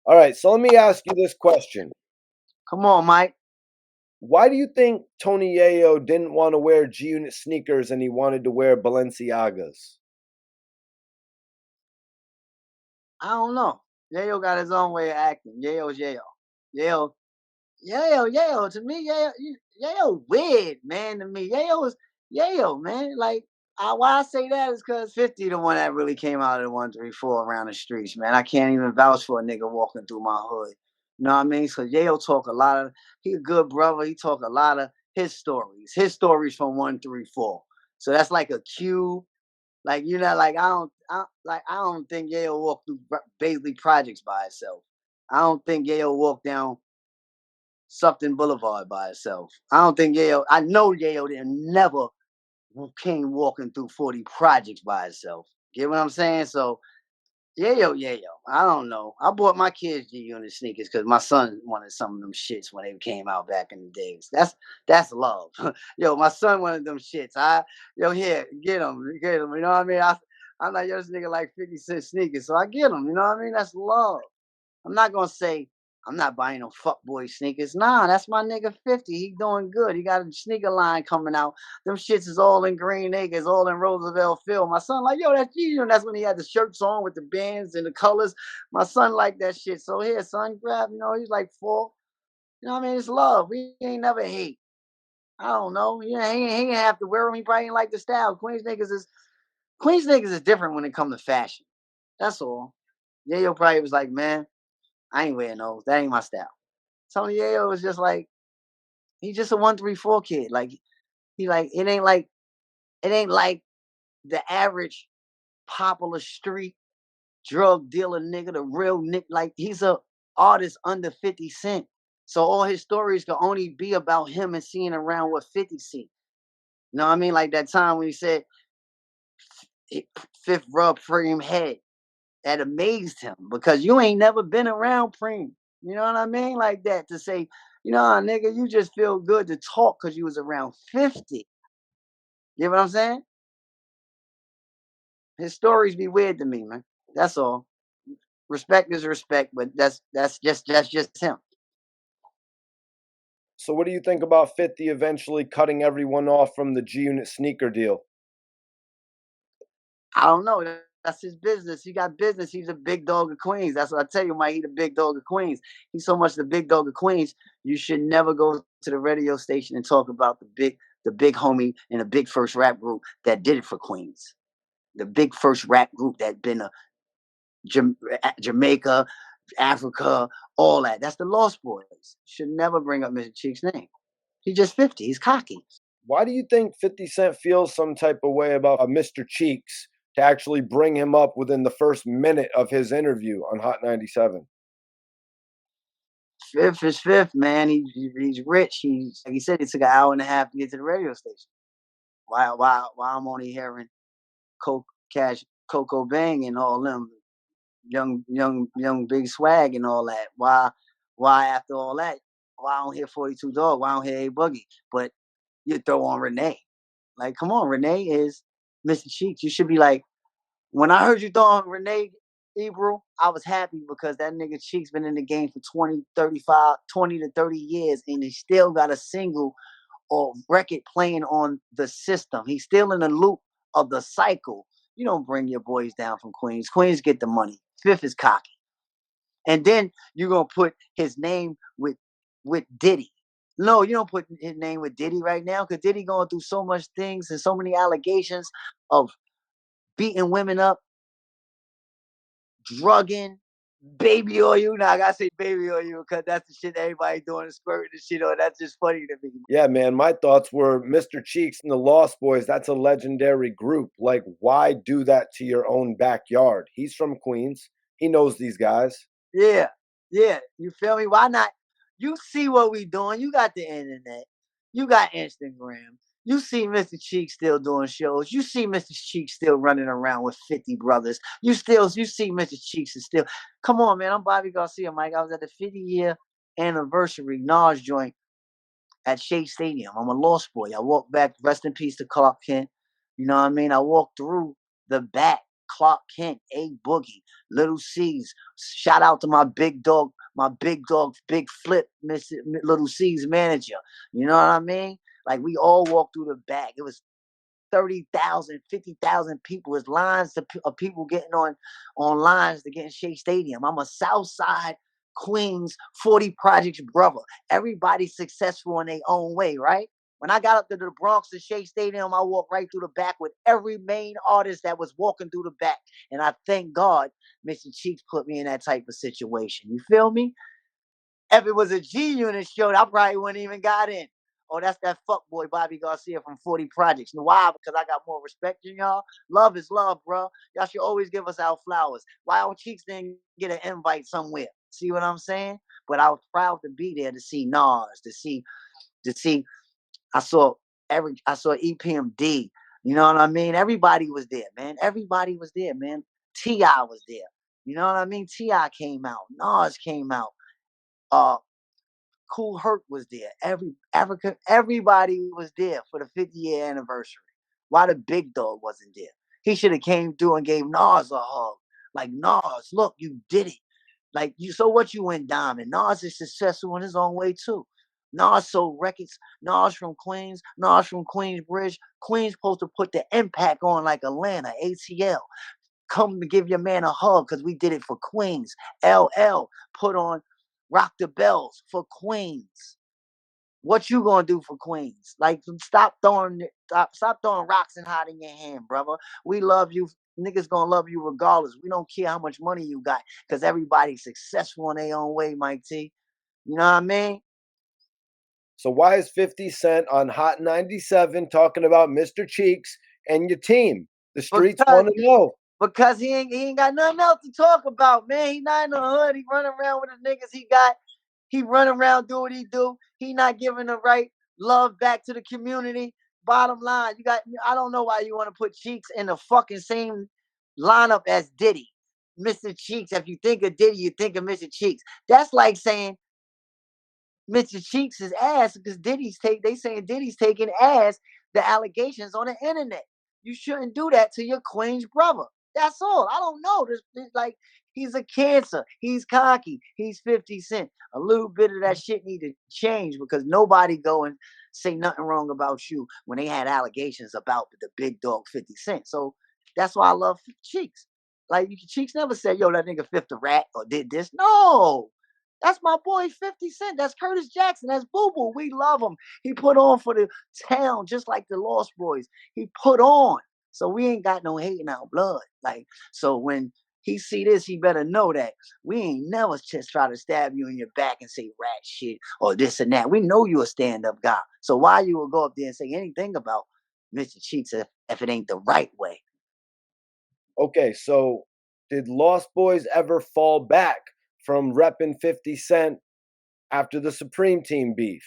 All right, so let me ask you this question. Come on, Mike. Why do you think Tony Yayo didn't want to wear G Unit sneakers and he wanted to wear Balenciagas? I don't know. Yayo got his own way of acting. Yayo's Yayo. Yayo, Yayo. To me, Yayo weird, man. To me, Yayo is Yayo, man. Like, why I say that is because 50 the one that really came out of the 134 around the streets, man. I can't even vouch for a nigga walking through my hood. You know what I mean? So Yayo talk a lot of. He a good brother. He talk a lot of his stories. His stories from 134. So that's like a cue. Like like I don't think Yayo walked through Baisley Projects by itself. I don't think Yayo walked down Sufton Boulevard by itself. I don't think Yayo. I know Yayo didn't never came walking through 40 Projects by itself. Get what I'm saying? So Yayo. I don't know. I bought my kids G Unit sneakers because my son wanted some of them shits when they came out back in the days. That's love. Yo, my son wanted them shits. Here, get them. You know what I mean? I'm like, yo, this nigga like 50 cent sneakers, so I get them. You know what I mean? That's love. I'm not gonna say I'm not buying no fuckboy sneakers. Nah, that's my nigga 50. He doing good. He got a sneaker line coming out. Them shits is all in Green Acres, all in Roosevelt Field. My son like, yo, that's you. And that's when he had the shirts on with the bands and the colors. My son like that shit. So here, son, grab. He's like 4. You know what I mean? It's love. We ain't never hate. I don't know. Yeah, he ain't have to wear them. He probably ain't like the style. Queens niggas is different when it comes to fashion. That's all. Yayo probably was like, man, I ain't wearing those. That ain't my style. Tony Yayo is just like he's just a 134 kid. Like he like it ain't like the average popular street drug dealer nigga, the real nick. Like he's a artist under 50 Cent. So all his stories can only be about him and seeing around what 50 see. You know what I mean? Like that time when he said fifth rub Preem head. That amazed him because you ain't never been around Preem. You know what I mean? Like that to say, nigga, you just feel good to talk because you was around 50. You know what I'm saying? His stories be weird to me, man. That's all. Respect is respect, but that's just him. So what do you think about 50 eventually cutting everyone off from the G Unit sneaker deal? I don't know. That's his business. He got business. He's a big dog of Queens. That's what I tell you, Mike. He the big dog of Queens. He's so much the big dog of Queens. You should never go to the radio station and talk about the big homie in a big first rap group that did it for Queens. The big first rap group that been a Jamaica, Africa, all that. That's the Lost Boys. Should never bring up Mr. Cheek's name. He's just 50. He's cocky. Why do you think 50 Cent feels some type of way about Mr. Cheeks to actually bring him up within the first minute of his interview on Hot 97? Fifth is fifth, man. He's rich. He's like he said, it took an hour and a half to get to the radio station. Why I'm only hearing Coke Cash, Coco Bang and all them young Big Swag and all that. Why after all that? Why I don't hear 42 Dog? Why I don't hear A Boogie? But you throw on Renee. Like, come on, Renee is Mr. Cheeks. You should be like, when I heard you throw on Renee Ebro, I was happy because that nigga Cheeks been in the game for 20 to 30 years and he still got a single or record playing on the system. He's still in the loop of the cycle. You don't bring your boys down from Queens. Queens get the money. Fifth is cocky. And then you're gonna put his name with Diddy. No, you don't put his name with Diddy right now because Diddy going through so much things and so many allegations of beating women up, drugging, baby oil. Now I gotta say baby oil because that's the shit everybody doing and squirting the shit on. That's just funny to me. Yeah, man, my thoughts were Mr. Cheeks and the Lost Boys, that's a legendary group. Like, why do that to your own backyard? He's from Queens. He knows these guys. Yeah, yeah. You feel me? Why not? You see what we doing. You got the internet. You got Instagram. You see Mr. Cheek still doing shows. You see Mr. Cheek still running around with 50 brothers. You see Mr. Cheeks is still. Come on, man. I'm Bobby Garcia, Mike. I was at the 50-year anniversary Nas joint at Shea Stadium. I'm a Lost Boy. I walked back, rest in peace to Clark Kent. You know what I mean? I walked through the back Clark Kent, A Boogie, Little C's. Shout out to my big dog, Big Flip, Little C's manager. You know what I mean? Like we all walked through the back. It was 30,000, 50,000 people. There's lines of people getting on lines to get in Shea Stadium. I'm a Southside Queens 40 Projects brother. Everybody's successful in their own way, right? When I got up to the Bronx to Shea Stadium, I walked right through the back with every main artist that was walking through the back. And I thank God Mr. Cheeks put me in that type of situation. You feel me? If it was a G Unit show, I probably wouldn't even got in. Oh, that's that fuck boy Bobby Garcia from 40 Projects. You know why? Because I got more respect than y'all. Love is love, bro. Y'all should always give us our flowers. Why our Cheeks didn't get an invite somewhere? See what I'm saying? But I was proud to be there to see Nas, to see. I saw EPMD. You know what I mean? Everybody was there, man. Everybody was there, man. T.I. was there. You know what I mean? T.I. came out. Nas came out. Uh, Cool Herc was there. Everybody was there for the 50-year anniversary. Why the big dog wasn't there? He should have came through and gave Nas a hug. Like, Nas, look, you did it. Like, so what, you went diamond. Nas is successful in his own way too. Nas sold records. Nas from Queens. Nas from Queensbridge. Queens supposed to put the impact on like Atlanta, ATL. Come to give your man a hug because we did it for Queens. LL put on Rock the Bells for Queens. What you gonna do for Queens? Like, stop throwing rocks and hiding your hand, brother. We love you. Niggas gonna love you regardless. We don't care how much money you got because everybody's successful in their own way, Mike T. You know what I mean? So why is 50 Cent on Hot 97 talking about Mr. Cheeks and your team? The streets Because want to know. because he ain't got nothing else to talk about, man. He not in the hood. He running around with the niggas he got. He run around, do what he do. He not giving the right love back to the community. Bottom line, I don't know why you want to put Cheeks in the fucking same lineup as Diddy. Mr. Cheeks. If you think of Diddy, you think of Mr. Cheeks. That's like saying Mr. Cheeks' ass because they saying Diddy's taking ass the allegations on the internet. You shouldn't do that to your Queen's brother. That's all. I don't know. This like he's a cancer. He's cocky. He's 50 Cent. A little bit of that shit need to change because nobody go and say nothing wrong about you when they had allegations about the big dog 50 Cent. So that's why I love Cheeks. Like Cheeks never said, yo, that nigga fifth the rat or did this. No. That's my boy 50 Cent. That's Curtis Jackson. That's Boo Boo. We love him. He put on for the town just like the Lost Boys. He put on. So we ain't got no hate in our blood. Like, so when he see this, he better know that we ain't never just try to stab you in your back and say rat shit or this and that. We know you a stand-up guy. So why you will go up there and say anything about Mr. Cheeks if it ain't the right way? Okay, so did Lost Boys ever fall back from repping 50 Cent after the Supreme Team beef?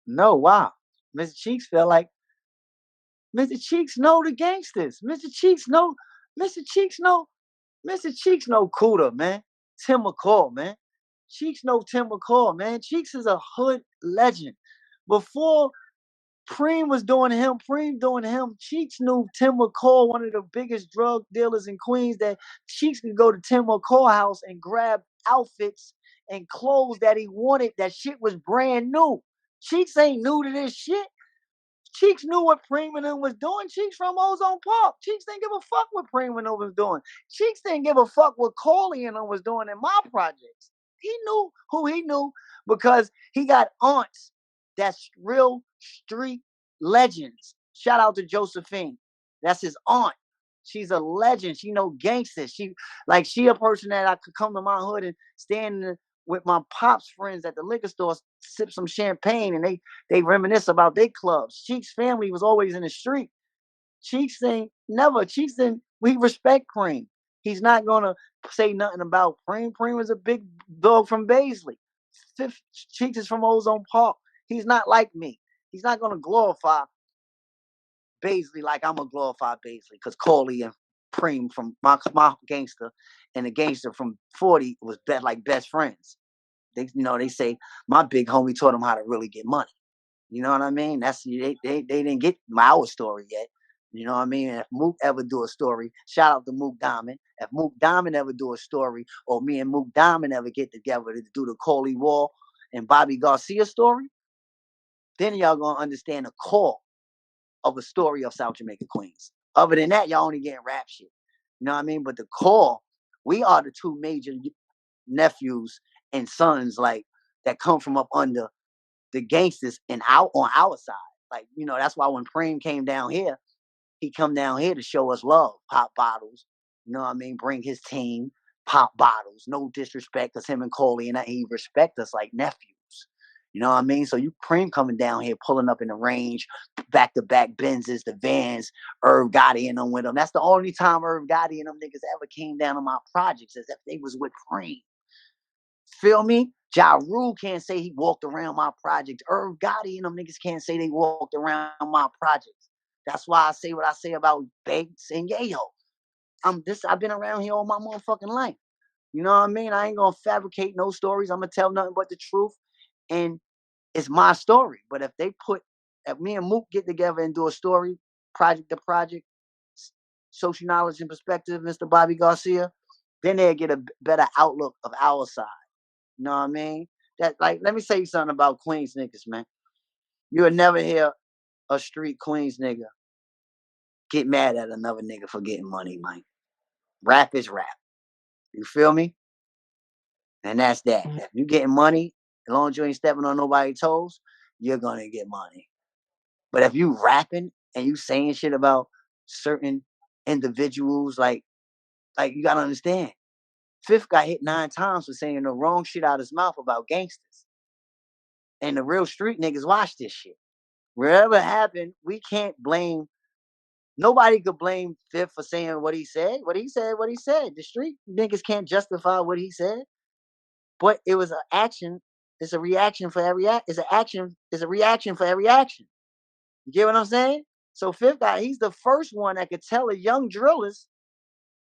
No, wow. Mr. Cheeks felt like Mr. Cheeks know the gangsters. Mr. Cheeks know, Mr. Cheeks know Cuda, man. Tim McCall, man. Cheeks know Tim McCall, man. Cheeks is a hood legend. Before Preem doing him, Cheeks knew Tim McCall, one of the biggest drug dealers in Queens, that Cheeks could go to Tim McCall house and grab outfits and clothes that he wanted. That shit was brand new. Cheeks ain't new to this shit. Cheeks knew what Preem and them was doing. Cheeks from Ozone Park. Cheeks didn't give a fuck what Preem and them was doing. Cheeks didn't give a fuck what Corley and them was doing in my projects. He knew who he knew because he got aunts that's real street legends. Shout out to Josephine. That's his aunt. She's a legend. She know gangsters. She a person that I could come to my hood and stand with my pops friends at the liquor store, sip some champagne, and they reminisce about their clubs. Cheeks' family was always in the street. Cheeks ain't never. Cheeks didn't. We respect Preem. He's not gonna say nothing about Preem. Preem was a big dog from Baisley. Cheeks is from Ozone Park. He's not like me. He's not gonna glorify Baisley like I'm gonna glorify Baisley because Corley and Preem from my gangster and the gangster from 40 was like best friends. They say my big homie taught him how to really get money. You know what I mean? They didn't get my story yet. You know what I mean? And if Mook ever do a story, shout out to Mook Diamond. If Mook Diamond ever do a story, or me and Mook Diamond ever get together to do the Coley Wall and Bobby Garcia story, then y'all gonna understand the core of a story of South Jamaica Queens. Other than that, y'all only getting rap shit. You know what I mean? But the core, we are the two major nephews and sons like that come from up under the gangsters and out on our side. Like, you know, that's why when Preem came down here, he come down here to show us love, pop bottles. You know what I mean? Bring his team, pop bottles. No disrespect, cause him and Coley and he respect us like nephews. You know what I mean? So you Preem coming down here, pulling up in the range, back to back Benzes, the Vans, Irv Gotti and them with them. That's the only time Irv Gotti and them niggas ever came down on my projects, as if they was with Preem. Feel me? Ja Rule can't say he walked around my projects. Irv Gotti and them niggas can't say they walked around my projects. That's why I say what I say about Banks and Yayo. I've been around here all my motherfucking life. You know what I mean? I ain't gonna fabricate no stories. I'm gonna tell nothing but the truth. And it's my story. But if me and Mook get together and do a story, project to project, social knowledge and perspective, Mr. Bobby Garcia, then they'll get a better outlook of our side. You know what I mean? That like, let me say you something about Queens niggas, man. You would never hear a street Queens nigga get mad at another nigga for getting money, man. Rap is rap. You feel me? And that's that. If you getting money, as long as you ain't stepping on nobody's toes, you're gonna get money. But if you rapping and you saying shit about certain individuals, like you gotta understand, Fifth got hit 9 times for saying the wrong shit out his mouth about gangsters. And the real street niggas watch this shit. Wherever it happened, we can't blame. Nobody could blame Fifth for saying what he said. What he said, what he said. The street niggas can't justify what he said. But it was an action. It's a reaction for every act. It's an action. It's a reaction for every action. You get what I'm saying? So Fifth guy, he's the first one that could tell the young drillers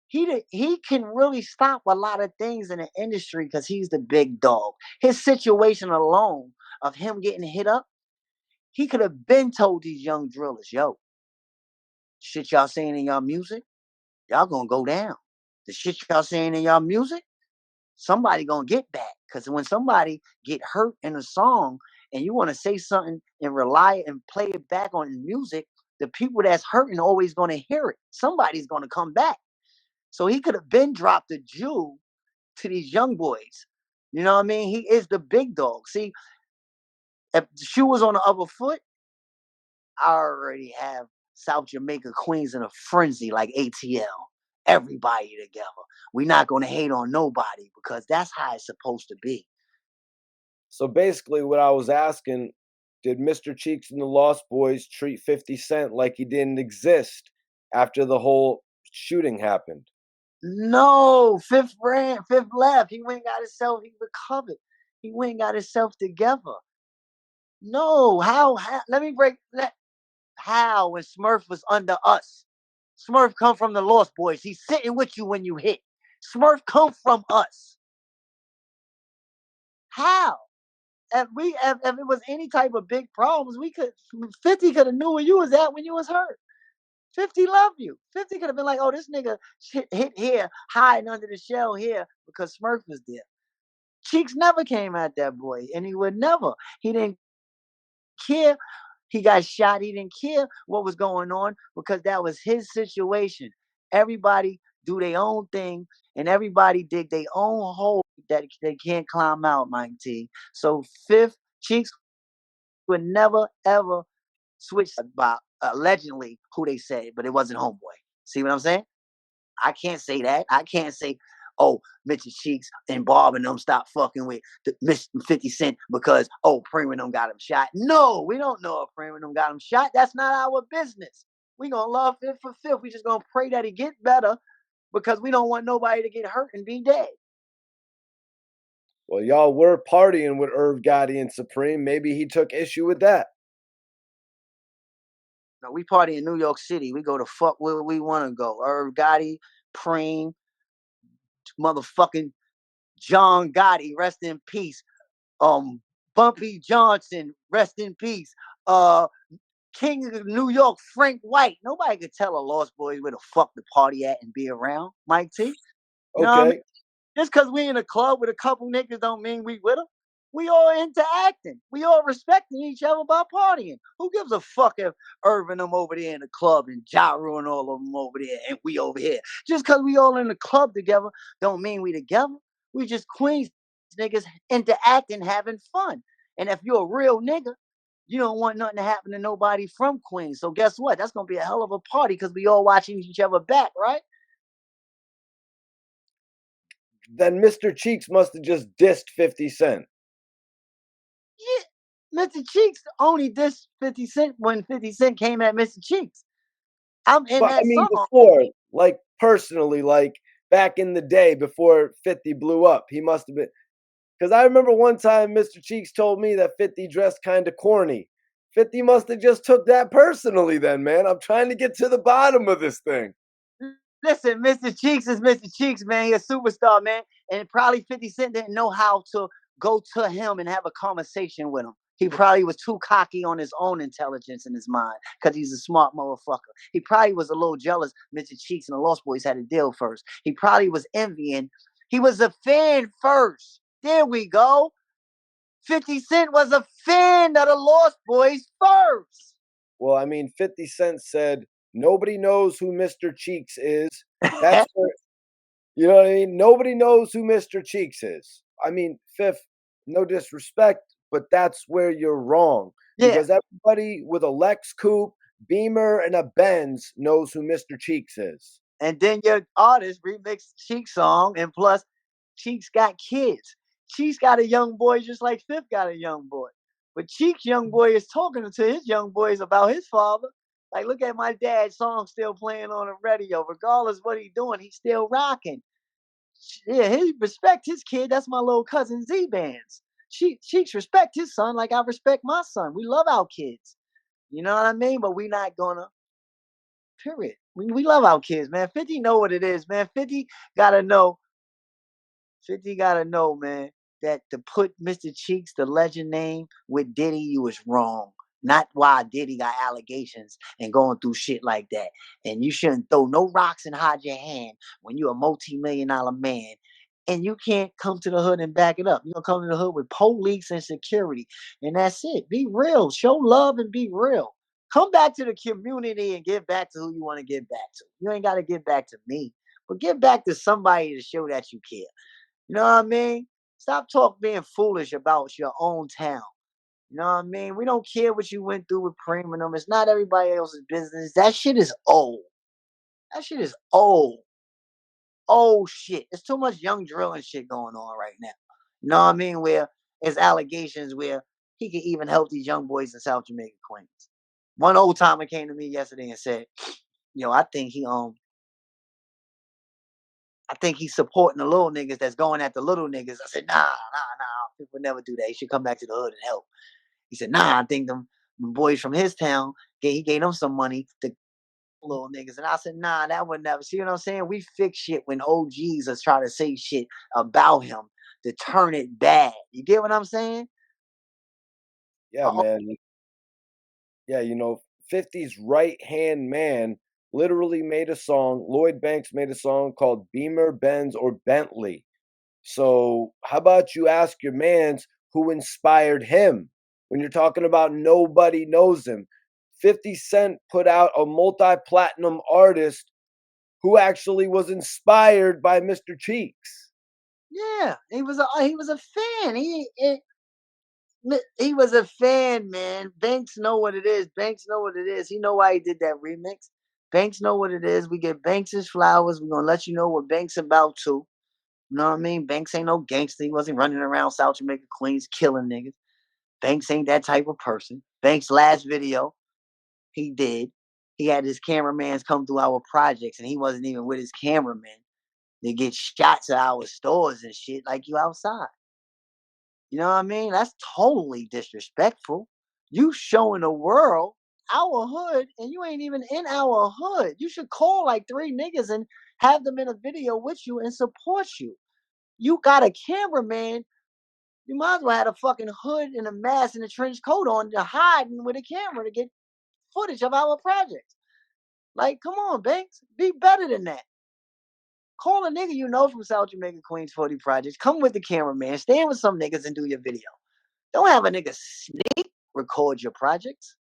he can really stop a lot of things in the industry because he's the big dog. His situation alone of him getting hit up, he could have been told these young drillers, yo, shit y'all saying in y'all music, y'all gonna go down. The shit y'all saying in y'all music, somebody gonna get back. Cause when somebody get hurt in a song and you want to say something and rely and play it back on music, the people that's hurting always gonna hear it. Somebody's gonna come back. So he could have been dropped a jewel to these young boys. You know what I mean? He is the big dog. See, if the shoe was on the other foot, I already have South Jamaica Queens in a frenzy like ATL. Everybody together. We're not gonna hate on nobody because that's how it's supposed to be. So basically, what I was asking, did Mr. Cheeks and the Lost Boys treat 50 Cent like he didn't exist after the whole shooting happened? No, Fifth left. He went and got himself, he recovered. He went and got himself together. No, how let me break that. How when Smurf was under us? Smurf come from the Lost Boys. He's sitting with you when you hit. Smurf come from us. How? If it was any type of big problems, we could 50 could have knew where you was at when you was hurt. 50 loved you. 50 could have been like, oh, this nigga hit here, hiding under the shell here because Smurf was there. Cheeks never came at that boy, and he would never. He didn't care. He got shot. He didn't care what was going on because that was his situation. Everybody do their own thing, and everybody dig their own hole that they can't climb out, Mike T. So Fifth Cheeks would never ever switch about allegedly who they said, but it wasn't Homeboy. See what I'm saying? I can't say that. I can't say, oh, Mitchell Cheeks and Bob and them stop fucking with the 50 Cent because, oh, Preem and them got him shot. No, we don't know if Preem and them got him shot. That's not our business. We gonna love Fifth for Fifth. We just gonna pray that he get better because we don't want nobody to get hurt and be dead. Well, y'all were partying with Irv Gotti and Supreme. Maybe he took issue with that. No, we party in New York City. We go to fuck where we want to go. Irv Gotti, Preem, motherfucking John Gotti, rest in peace. um Bumpy Johnson, rest in peace. Uh King of New York, Frank White. Nobody could tell a Lost Boys where the fuck to party at and be around. Mike T. You know what I mean? Okay. Just because we in a club with a couple niggas don't mean we with them. We all into acting. We all respecting each other by partying. Who gives a fuck if Irvin them over there in the club and Ja Rule and all of them over there and we over here? Just because we all in the club together don't mean we together. We just Queens niggas into acting, having fun. And if you're a real nigga, you don't want nothing to happen to nobody from Queens. So guess what? That's gonna be a hell of a party because we all watching each other back, right? Then Mr. Cheeks must have just dissed 50 Cent. Yeah, Mr. Cheeks only dissed 50 Cent when 50 Cent came at Mr. Cheeks. I'm in But I that mean song. before, like personally, like back in the day before 50 blew up, he must have been, because I remember one time Mr. Cheeks told me that 50 dressed kind of corny. 50 must have just took that personally then, man. I'm trying to get to the bottom of this thing. Listen, Mr. Cheeks is Mr. Cheeks, man. He a superstar, man. And probably 50 Cent didn't know how to go to him and have a conversation with him. He probably was too cocky on his own intelligence in his mind because he's a smart motherfucker. He probably was a little jealous Mr. Cheeks and the Lost Boys had a deal first. He probably was envying. He was a fan first. There we go. 50 Cent was a fan of the Lost Boys first. Well, I mean, 50 Cent said, nobody knows who Mr. Cheeks is. That's where, you know what I mean? Nobody knows who Mr. Cheeks is. I mean, Fifth, no disrespect, but that's where you're wrong. Yeah. Because everybody with a Lex Coupe, Beamer, and a Benz knows who Mr. Cheeks is. And then your artist remixed Cheeks song, and plus Cheeks got kids. Cheeks got a young boy just like Fifth got a young boy. But Cheeks' young boy is talking to his young boys about his father. Like, look at my dad's song still playing on the radio. Regardless what he doing, he's still rocking. Yeah, he respect his kid. That's my little cousin Z Bands. Cheeks respect his son like I respect my son. We love our kids. You know what I mean? But we not gonna. Period. We love our kids, man. 50 know what it is, man. 50 gotta know 50 gotta know, man, that to put Mr. Cheeks, the legend name, with Diddy, you was wrong. Not why Diddy got allegations and going through shit like that. And you shouldn't throw no rocks and hide your hand when you're a multi-million-dollar man. And you can't come to the hood and back it up. You're gonna come to the hood with police and security. And that's it. Be real. Show love and be real. Come back to the community and give back to who you want to give back to. You ain't got to give back to me, but give back to somebody to show that you care. You know what I mean? Stop being foolish about your own town. You know what I mean? We don't care what you went through with Preem and them. It's not everybody else's business. That shit is old. That shit is old. Old shit. There's too much young drilling shit going on right now. You know what I mean? Where there's allegations where he could even help these young boys in South Jamaica, Queens. One old timer came to me yesterday and said, "Yo, I think he's supporting the little niggas that's going at the little niggas." I said, nah. People never do that. He should come back to the hood and help. He said, nah, I think them boys from his town, he gave them some money to little niggas. And I said, nah, that would never. See what I'm saying? We fix shit when OGs are trying to say shit about him to turn it bad. You get what I'm saying? Yeah, Uh, man. Yeah, 50's right hand man literally made a song. Lloyd Banks made a song called Beamer, Benz, or Bentley. So, how about you ask your mans who inspired him when you're talking about nobody knows him? 50 Cent put out a multi platinum artist who actually was inspired by Mr. Cheeks. yeah, he was a fan. He was a fan, man. Banks know what it is. Banks know what it is. He know why he did that remix. Banks know what it is. We get Banks his flowers. We're gonna let you know what Banks about too. You know what I mean? Banks ain't no gangster. He wasn't running around South Jamaica, Queens, killing niggas. Banks ain't that type of person. Banks' last video, he did. He had his cameramans come through our projects, and he wasn't even with his cameraman. They get shots of our stores and shit like you outside. You know what I mean? That's totally disrespectful. You showing the world our hood, and you ain't even in our hood. You should call like three niggas and have them in a video with you and support you. You got a cameraman. You might as well have a fucking hood and a mask and a trench coat on to hiding with a camera to get footage of our projects. Like, come on, Banks, be better than that. Call a nigga you know from South Jamaica, Queens 40 projects. Come with the cameraman. Stand with some niggas and do your video. Don't have a nigga sneak record your projects.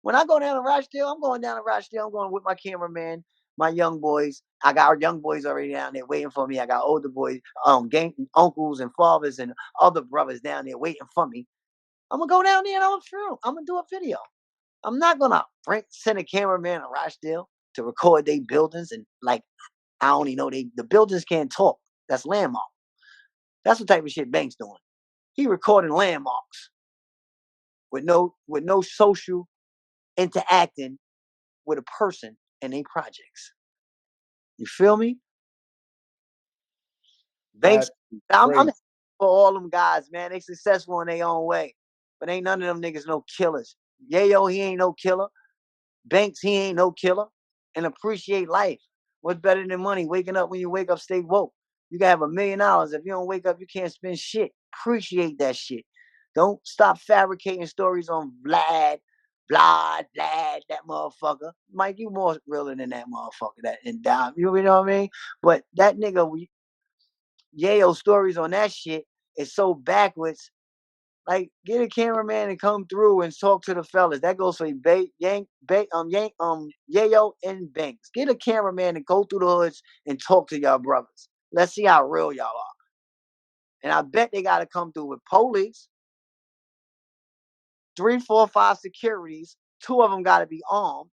When I go down to Rochdale, I'm going down to Rochdale. I'm going with my cameraman, my young boys. I got our young boys already down there waiting for me. I got older boys, uncles and fathers and other brothers down there waiting for me. I'm gonna go down there and I'm gonna do a video. I'm not gonna send a cameraman to Rochdale to record their buildings and like I only know the buildings can't talk. That's landmark. That's what type of shit Banks doing. He recording landmarks with no social interacting with a person and their projects. You feel me? Banks, That's I'm crazy. for all them guys, man. They successful in their own way. But ain't none of them niggas no killers. Yayo, he ain't no killer. Banks, he ain't no killer. And appreciate life. What's better than money? Waking up when you wake up, stay woke. You can have $1 million. If you don't wake up, you can't spend shit. Appreciate that shit. Don't stop fabricating stories on Vlad, that motherfucker. Mike, you more realer than that motherfucker. That and down. You know what I mean? But that nigga, Yayo stories on that shit is so backwards. Like, get a cameraman and come through and talk to the fellas. That goes for Yayo and Banks. Get a cameraman and go through the hoods and talk to y'all brothers. Let's see how real y'all are. And I bet they got to come through with police, 3, 4, 5 securities. 2 of them got to be armed.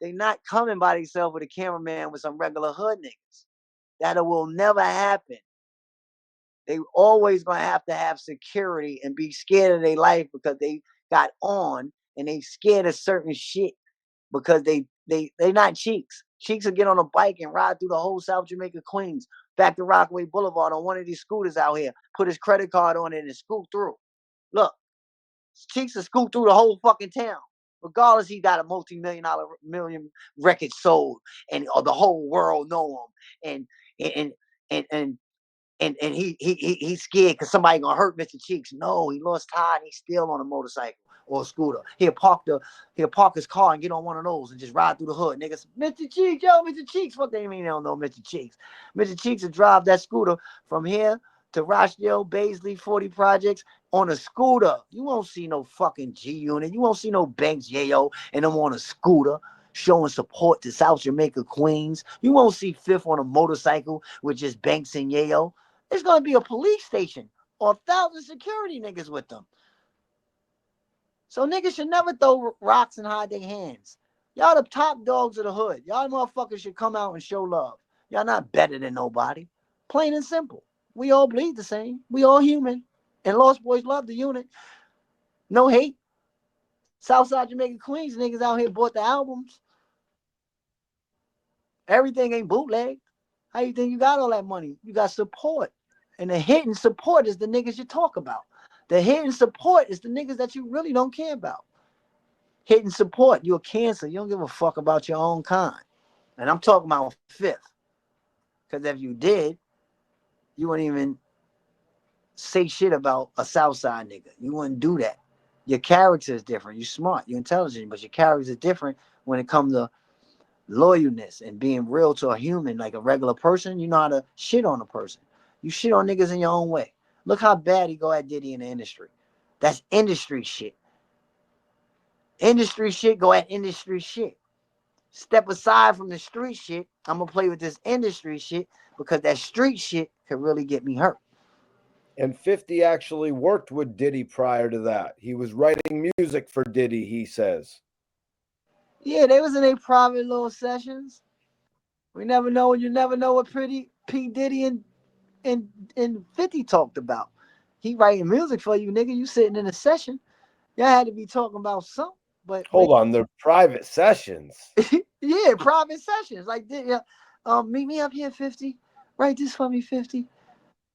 They not coming by themselves with a cameraman with some regular hood niggas. That will never happen. They always gonna have to have security and be scared of their life because they got on and they scared of certain shit because they not cheeks. Cheeks will get on a bike and ride through the whole South Jamaica, Queens, back to Rockaway Boulevard on one of these scooters out here, put his credit card on it and scoot through. Look, Cheeks will scoot through the whole fucking town. Regardless, he got a multi-million record sold or the whole world know him. And he's scared because somebody gonna hurt Mr. Cheeks. No, he lost time. He's still on a motorcycle or a scooter. He'll park his car and get on one of those and just ride through the hood. Niggas, Mr. Cheeks, yo, Mr. Cheeks. What they mean they don't know Mr. Cheeks? Mr. Cheeks will drive that scooter from here to Rochdale, Baisley, 40 projects on a scooter. You won't see no fucking G Unit. You won't see no Banks, Yayo, and them on a scooter showing support to South Jamaica, Queens. You won't see Fifth on a motorcycle with just Banks and Yayo. There's going to be a police station or 1,000 security niggas with them. So niggas should never throw rocks and hide their hands. Y'all the top dogs of the hood. Y'all motherfuckers should come out and show love. Y'all not better than nobody. Plain and simple. We all bleed the same. We all human. And Lost Boys love the unit. No hate. Southside Jamaica Queens niggas out here bought the albums. Everything ain't bootleg. How you think you got all that money? You got support. And the hidden support is the niggas you talk about. The hidden support is the niggas that you really don't care about. Hidden support, you're a cancer. You don't give a fuck about your own kind. And I'm talking about Fifth. Because if you did, you wouldn't even say shit about a Southside nigga. You wouldn't do that. Your character is different. You're smart. You're intelligent. But your character is different when it comes to loyalness and being real to a human like a regular person. You know how to shit on a person. You shit on niggas in your own way. Look how bad he go at Diddy in the industry. That's industry shit. Industry shit go at industry shit. Step aside from the street shit. I'm gonna play with this industry shit because that street shit could really get me hurt. And 50 actually worked with Diddy prior to that. He was writing music for Diddy, he says. Yeah, they was in their private little sessions. We never know. You never know what pretty P Diddy and 50 talked about. He writing music for you, nigga. You sitting in a session. Y'all had to be talking about something. But Hold on, they're private sessions. yeah, private sessions. Like, meet me up here, 50. Write this for me, 50.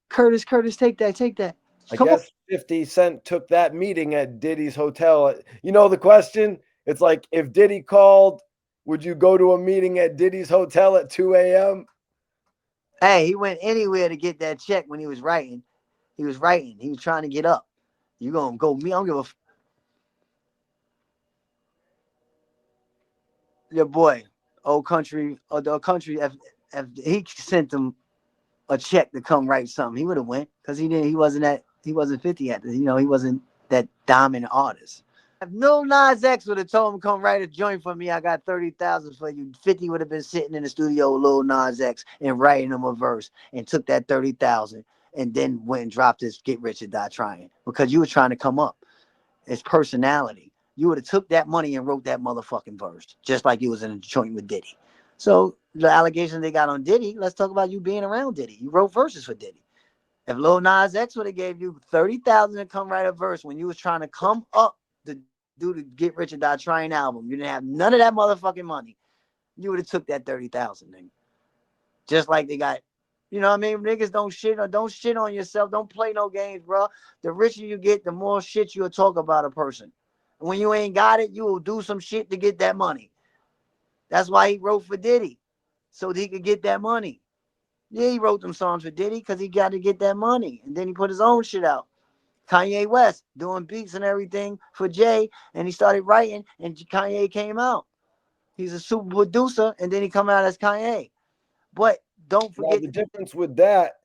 Curtis, take that. I Come on. guess 50 Cent took that meeting at Diddy's hotel. You know the question? It's like, if Diddy called, would you go to a meeting at Diddy's hotel at 2 a.m.? Hey, he went anywhere to get that check when he was writing. He was writing. He was trying to get up. You gonna go me? I don't give a your boy, old country, or the country, if he sent them a check to come write something, he would have went because he wasn't 50 yet. He wasn't that dominant artist. If no Nas X would have told him come write a joint for me, I got 30,000 for you. 50 would have been sitting in the studio with Lil Nas X and writing him a verse and took that 30,000 and then went and dropped his Get Rich or Die Trying because you were trying to come up. It's personality. You would have took that money and wrote that motherfucking verse, just like you was in a joint with Diddy. So the allegations they got on Diddy, let's talk about you being around Diddy. You wrote verses for Diddy. If Lil Nas X would have gave you 30,000 to come write a verse when you was trying to come up to do the Get Rich or Die Trying album, you didn't have none of that motherfucking money. You would have took that 30,000, nigga. Just like they got, you know what I mean? Niggas don't shit on yourself. Don't play no games, bro. The richer you get, the more shit you'll talk about a person. And when you ain't got it, you will do some shit to get that money. That's why he wrote for Diddy, so that he could get that money. Yeah, he wrote them songs for Diddy because he got to get that money. And then he put his own shit out. Kanye West doing beats and everything for Jay, and he started writing, and Kanye came out. He's a super producer, and then he come out as Kanye. But don't Now, forget the difference with that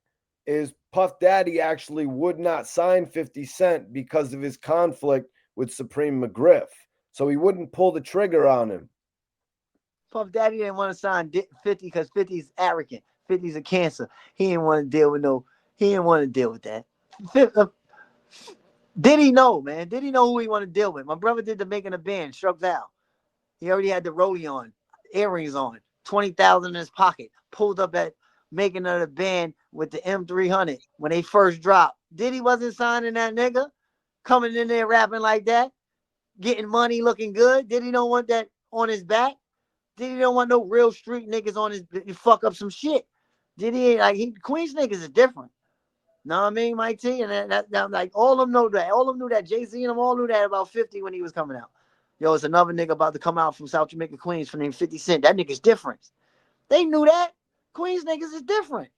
is Puff Daddy actually would not sign 50 Cent because of his conflict with Supreme McGriff. So he wouldn't pull the trigger on him. Puff Daddy didn't want to sign 50 because 50 is arrogant. 50 is a cancer. He didn't want to deal with no. He didn't want to deal with that. Did he know, man? Did he know who he wanted to deal with? My brother did the making a band, Struck Val. He already had the rollie on, earrings on, 20,000 in his pocket. Pulled up at making of the band with the M300 when they first dropped. Diddy wasn't signing that nigga, coming in there rapping like that, getting money, looking good. Did he don't want that on his back? Did he don't want no real street niggas on his fuck up some shit? Did he Queens niggas is different? Know what I mean, Mike T? And that like all of them know that. All of them knew that. Jay-Z and them all knew that about 50 when he was coming out. Yo, it's another nigga about to come out from South Jamaica, Queens, for named 50 Cent. That nigga's different. They knew that. Queens niggas is different.